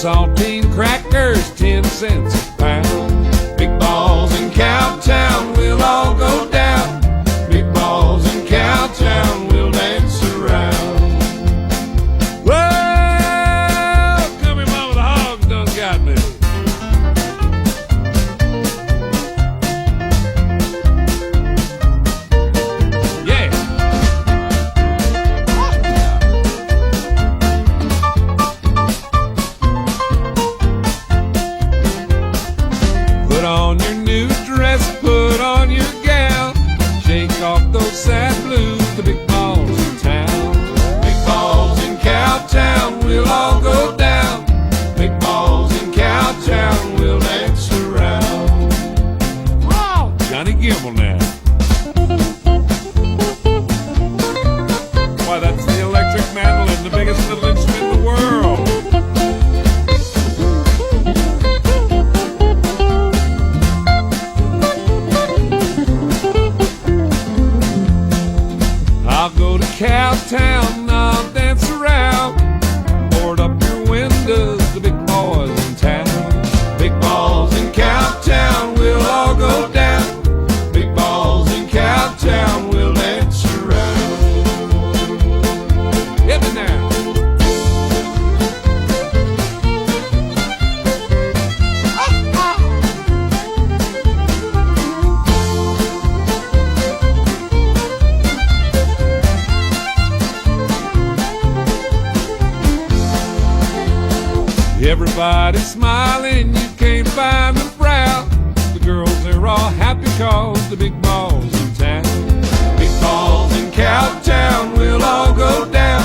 Saltine crackers, 10 cents a pound. Big balls in Cowtown, we'll all go down. Big balls in Cowtown, we'll dance around. Whoa, come here, mama, the hog done got me. Put on your new dress, put on your gown. Shake off those sad blues, the big balls in town. Big balls in Cowtown, we'll all go down. Big balls in Cowtown, we'll dance around. Oh, Johnny Gimble now. Why, that's the electric mandolin, the biggest little instrument in the world. I'll go to Cowtown, I'll dance around. Board up your windows, the big boys in town. Big balls in Cowtown, we'll all go down. Big balls in Cowtown, we'll dance around. Hit me now. Everybody's smiling, you can't find them frown. The girls, they're all happy cause the big balls in town. Big balls in Cowtown, we'll all go down.